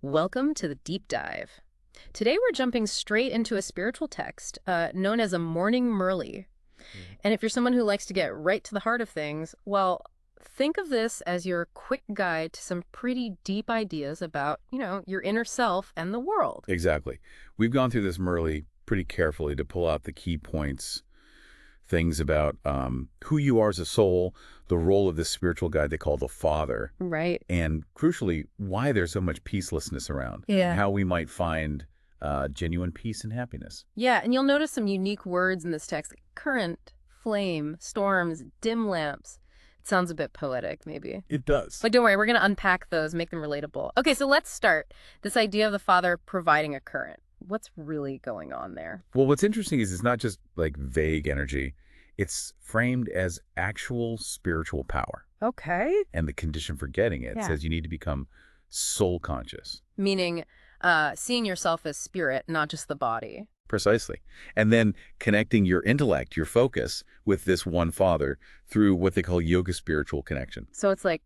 Welcome to the deep dive. Today we're jumping straight into a spiritual text known as a morning Murli. Mhm. And if you're someone who likes to get right to the heart of things, well, think of this as your quick guide to some pretty deep ideas about, your inner self and the world. Exactly. We've gone through this Murli pretty carefully to pull out the key points, things about who you are as a soul, the role of this spiritual guide they call the Father, Right. and crucially, why there's so much peacelessness around, and Yeah. how we might find genuine peace and happiness. Yeah, and you'll notice some unique words in this text, like current, flame, storms, dim lamps. It sounds a bit poetic, maybe. It does. But don't worry, we're going to unpack those, make them relatable. Okay, so let's start. This idea of the Father providing a current. What's really going on there? Well, what's interesting is it's not just like vague energy. It's framed as actual spiritual power. Okay. And the condition for getting it Yeah. says you need to become soul conscious. Meaning seeing yourself as spirit, not just the body. Precisely. And then connecting your intellect, your focus, with this one Father through what they call yoga spiritual connection. So it's like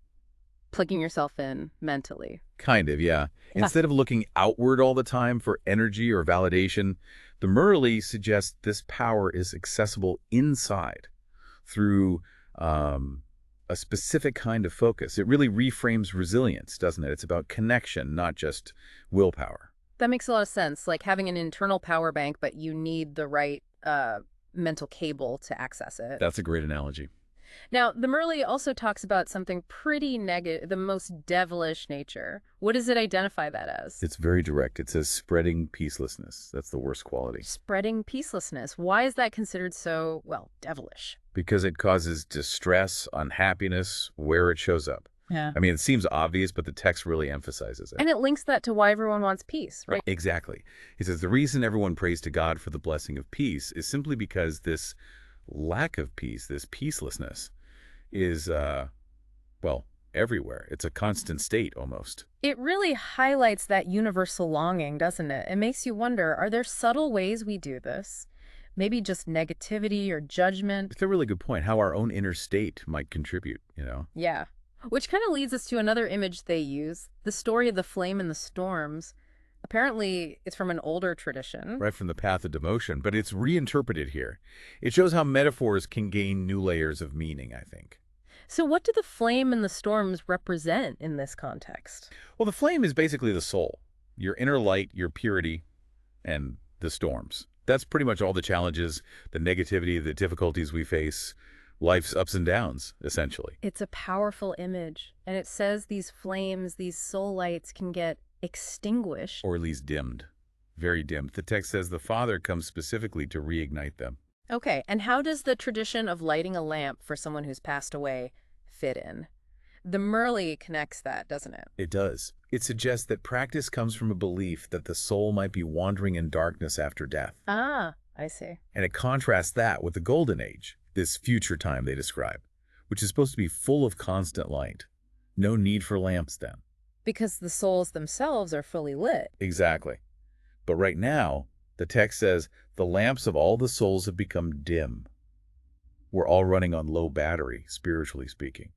plugging yourself in mentally. Kind of, yeah. Yeah. Instead of looking outward all the time for energy or validation, the Murli suggests this power is accessible inside through a specific kind of focus. It really reframes resilience, doesn't it? It's about connection, not just willpower. That makes a lot of sense. Like having an internal power bank, but you need the right mental cable to access it. That's a great analogy. Now, the Murli also talks about something pretty negative, the most devilish nature. What does it identify that as? It's very direct. It says spreading peacelessness. That's the worst quality. Spreading peacelessness. Why is that considered so, well, devilish? Because it causes distress, unhappiness, where it shows up. Yeah. I mean, it seems obvious, but the text really emphasizes it. And it links that to why everyone wants peace, right? Exactly. He says the reason everyone prays to God for the blessing of peace is simply because this lack of peace, this peacelessness, is, well, everywhere. It's a constant state almost. It really highlights that universal longing, doesn't it? It makes you wonder, are there subtle ways we do this? Maybe just negativity or judgment? It's a really good point, how our own inner state might contribute. Yeah. Which kind of leads us to another image they use, the story of the flame and the storms. Apparently, it's from an older tradition. Right from the path of demotion, but it's reinterpreted here. It shows how metaphors can gain new layers of meaning, I think. So what do the flame and the storms represent in this context? Well, the flame is basically the soul, your inner light, your purity, and the storms. That's pretty much all the challenges, the negativity, the difficulties we face, life's ups and downs, essentially. It's a powerful image, and it says these flames, these soul lights can get extinguished. Or at least dimmed. Very dimmed. The text says the Father comes specifically to reignite them. Okay, and how does the tradition of lighting a lamp for someone who's passed away fit in? The Murli connects that, doesn't it? It does. It suggests that practice comes from a belief that the soul might be wandering in darkness after death. Ah, I see. And it contrasts that with the Golden Age, this future time they describe, which is supposed to be full of constant light. No need for lamps then. Because the souls themselves are fully lit. Exactly. But right now, the text says, the lamps of all the souls have become dim. We're all running on low battery, spiritually speaking.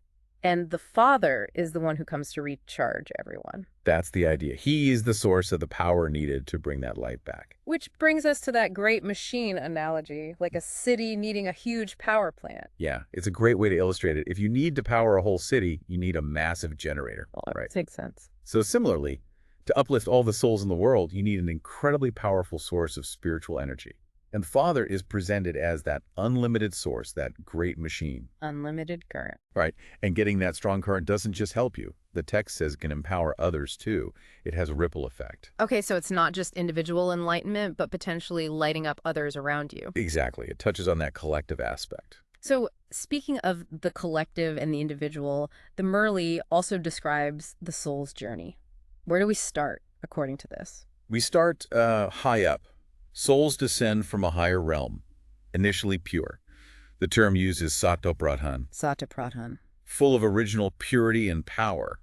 And the Father is the one who comes to recharge everyone. That's the idea. He is the source of the power needed to bring that light back. Which brings us to that great machine analogy, like a city needing a huge power plant. Yeah, it's a great way to illustrate it. If you need to power a whole city, you need a massive generator. Well, that Right. makes sense. So similarly, to uplift all the souls in the world, you need an incredibly powerful source of spiritual energy. And the Father is presented as that unlimited source, that great machine. Unlimited current. Right. And getting that strong current doesn't just help you. The text says it can empower others too. It has a ripple effect. Okay, so it's not just individual enlightenment, but potentially lighting up others around you. Exactly. It touches on that collective aspect. So speaking of the collective and the individual, the Murli also describes the soul's journey. Where do we start, according to this? We start high up. Souls descend from a higher realm, initially pure. The term used is satopradhan, Satipradhan. full of original purity and power.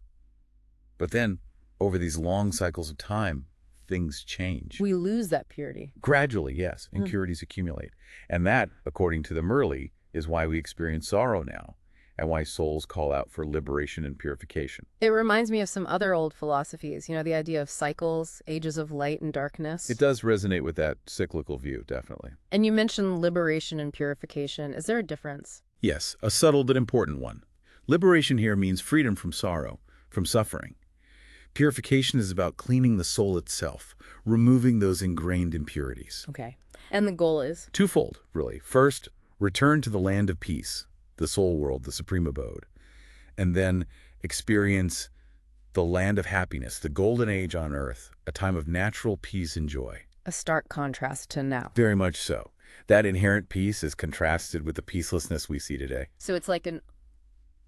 But then, over these long cycles of time, things change. We lose that purity. Gradually, yes, impurities accumulate. And that, according to the Murli, is why we experience sorrow now. and why souls call out for liberation and purification. It reminds me of some other old philosophies, the idea of cycles, ages of light and It darkness. does resonate with that cyclical view, definitely. And you mentioned liberation and purification. Is there a difference? Yes, a subtle but important one. Liberation here means freedom from sorrow, from suffering. Purification is about cleaning the soul itself, removing those ingrained impurities. Okay. And the goal is? Twofold, really. First, return to the land of peace, the soul world, the supreme abode. And then experience the land of happiness, the golden age on earth, a time of natural peace and joy. A stark contrast to now. Very much so. That inherent peace is contrasted with the peacelessness we see today. So it's like an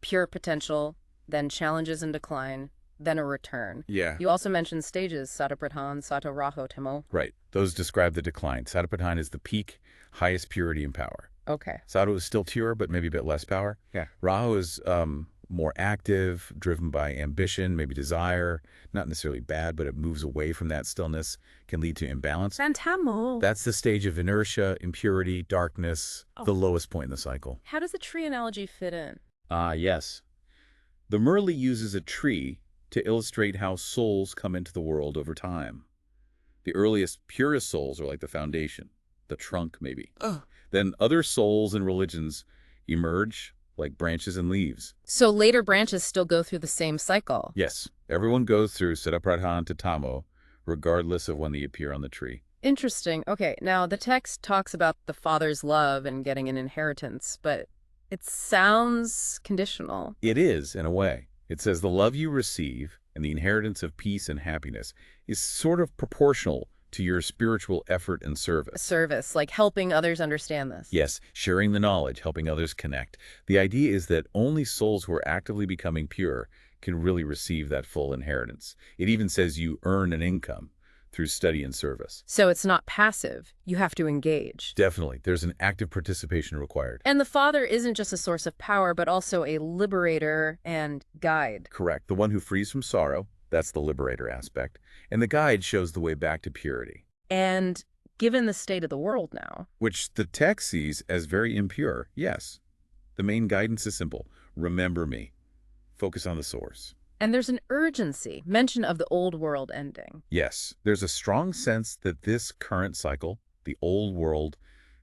pure potential, then challenges and decline, then a return. Yeah. You also mentioned stages, Satapradhan, Sato Raho Tamo. Right. Those describe the decline. Satipatthana is the peak, highest purity and power. Okay. Sato is still pure, but maybe a bit less power. Yeah. Rahu is more active, driven by ambition, maybe desire. Not necessarily bad, but it moves away from that stillness, can lead to imbalance. Santamo. That's the stage of inertia, impurity, darkness, the lowest point in the cycle. How does the tree analogy fit in? Yes. The Murli uses a tree to illustrate how souls come into the world over time. The earliest, purest souls are like the foundation, the trunk maybe. Then other souls and religions emerge like branches and leaves. So later branches still go through the same cycle. Yes, everyone goes through Siddhapradhan to Tamo, regardless of when they appear on the tree. Interesting. Okay, now the text talks about the father's love and getting an inheritance, but it sounds conditional. It is, in a way. It says the love you receive and the inheritance of peace and happiness is sort of proportional to your spiritual effort and service. Service, like helping others understand this. Yes, sharing the knowledge, helping others connect. The idea is that only souls who are actively becoming pure can really receive that full inheritance. It even says you earn an income through study and service. So it's not passive. You have to engage. Definitely, there's an active participation required. And the father isn't just a source of power, but also a liberator and guide. Correct. The one who frees from sorrow, that's the liberator aspect. And the guide shows the way back to purity. And given the state of the world now, Which the text sees as very impure, yes. The main guidance is simple. Remember me. Focus on the source. and there's an urgency, mention of the old world ending. Yes, there's a strong sense that this current cycle, the old world,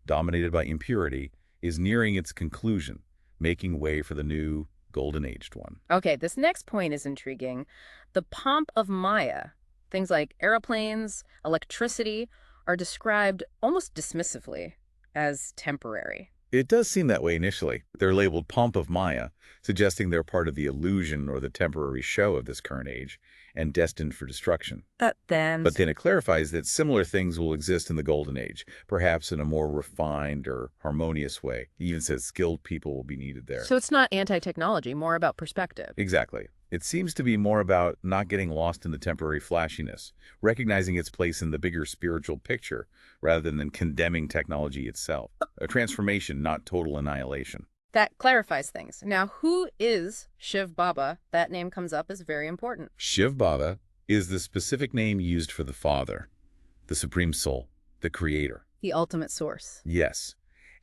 dominated by impurity, is nearing its conclusion, making way for the new, golden-aged one. Okay, this next point is intriguing. The pomp of Maya, things like aeroplanes, electricity, are described almost dismissively as temporary. It does seem that way initially. They're labeled pomp of Maya, suggesting they're part of the illusion or the temporary show of this current age and destined for destruction. But then It clarifies that similar things will exist in the Golden Age, perhaps in a more refined or harmonious way. It even says skilled people will be needed there. So it's not anti-technology, more about perspective. Exactly. It seems to be more about not getting lost in the temporary flashiness, recognizing its place in the bigger spiritual picture, rather than condemning technology itself. A transformation, not total annihilation. That clarifies things. Now, who is Shiv Baba? That name comes up as very important. Shiv Baba is the specific name used for the Father, the Supreme Soul, the Creator. The ultimate source. Yes.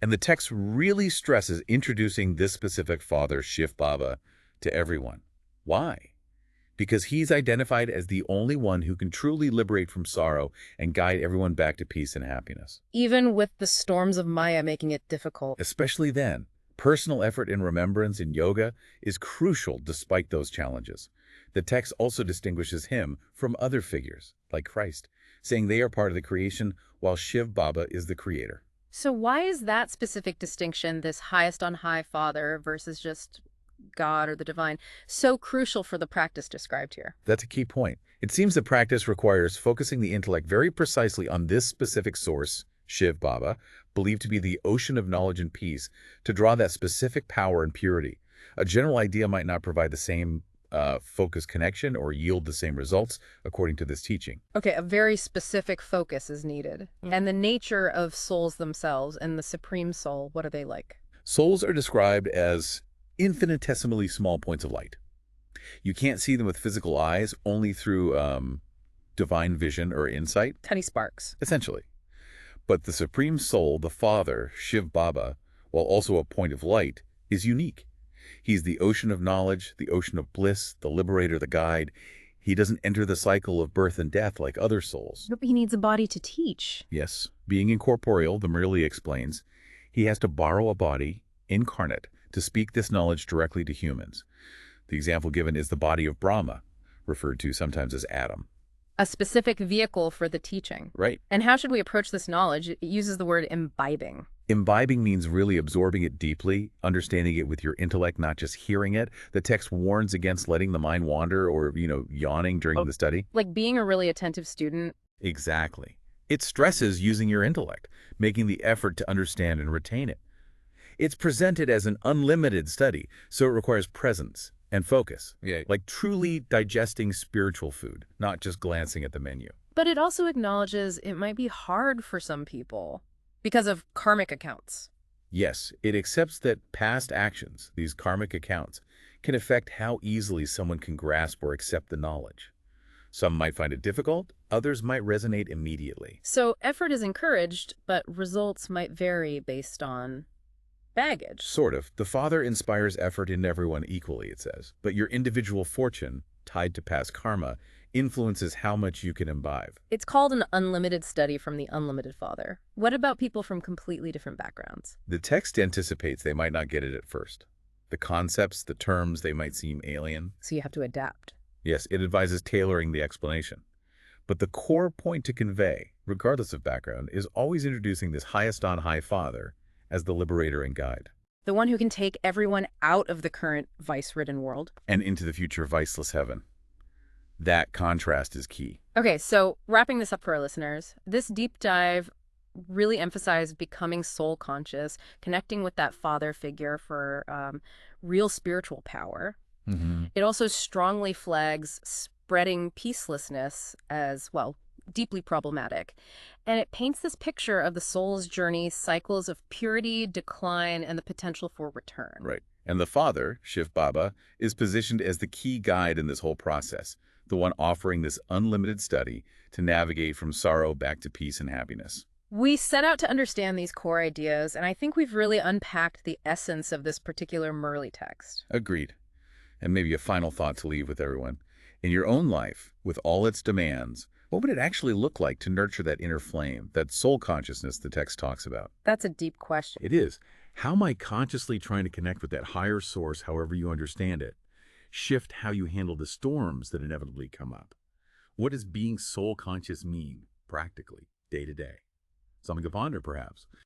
And the text really stresses introducing this specific Father, Shiv Baba, to everyone. Why? Because he's identified as the only one who can truly liberate from sorrow and guide everyone back to peace and happiness. Even with the storms of Maya making it difficult. Especially then, personal effort in remembrance in yoga is crucial despite those challenges. The text also distinguishes him from other figures, like Christ, saying they are part of the creation while Shiv Baba is the creator. So why is that specific distinction, this highest on high Father versus just God or the divine, so crucial for the practice described here? That's a key point. It seems the practice requires focusing the intellect very precisely on this specific source, Shiv Baba, believed to be the ocean of knowledge and peace, to draw that specific power and purity. A general idea might not provide the same focus connection or yield the same results according to this teaching. Okay, a very specific focus is needed. And the nature of souls themselves and the Supreme Soul, what are they like? Souls are described as infinitesimally small points of light. You can't see them with physical eyes, only through divine vision or insight, Tiny sparks. essentially. But the Supreme Soul, the Father, Shiv Baba, while also a point of light, is unique. He's the ocean of knowledge, the ocean of bliss, the liberator, the guide. He doesn't enter the cycle of birth and death like other souls. But he needs a body to teach. Yes, being incorporeal, the Murli explains, he has to borrow a body, incarnate, to speak this knowledge directly to humans. The example given is the body of Brahma, referred to sometimes as Adam. A specific vehicle for the teaching. Right. And how should we approach this knowledge? It uses the word imbibing. Imbibing means really absorbing it deeply, understanding it with your intellect, not just hearing it. The text warns against letting the mind wander or, yawning during the study. Like being a really attentive student. Exactly. It stresses using your intellect, making the effort to understand and retain it. It's presented as an unlimited study, so it requires presence and focus. Yeah. Like truly digesting spiritual food, not just glancing at the menu. But it also acknowledges it might be hard for some people because of karmic accounts. Yes, it accepts that past actions, these karmic accounts, can affect how easily someone can grasp or accept the knowledge. Some might find it difficult, others might resonate immediately. So effort is encouraged, but results might vary based on baggage. Sort of. The Father inspires effort in everyone equally, it says. But your individual fortune, tied to past karma, influences how much you can imbibe. It's called an unlimited study from the unlimited Father. What about people from completely different backgrounds? The text anticipates they might not get it at first. The concepts, the terms, they might seem alien. So you have to adapt. Yes, it advises tailoring the explanation. But the core point to convey, regardless of background, is always introducing this highest on high Father as the liberator and guide. The one who can take everyone out of the current vice-ridden world. And into the future viceless heaven. That contrast is key. Okay, so wrapping this up for our listeners, this deep dive really emphasized becoming soul conscious, connecting with that father figure for real spiritual power. It also strongly flags spreading peacelessness as, well, deeply problematic. And it paints this picture of the soul's journey, cycles of purity, decline, and the potential for return. Right. And the Father, Shiv Baba, is positioned as the key guide in this whole process, the one offering this unlimited study to navigate from sorrow back to peace and happiness. We set out to understand these core ideas, and I think we've really unpacked the essence of this particular Murli text. Agreed. And maybe a final thought to leave with everyone. In your own life, with all its demands, what would it actually look like to nurture that inner flame, that soul consciousness the text talks about? That's a deep question. It is. How am I consciously trying to connect with that higher source, however you understand it? Shift how you handle the storms that inevitably come up. What does being soul conscious mean, practically, day to day? Something to ponder, perhaps.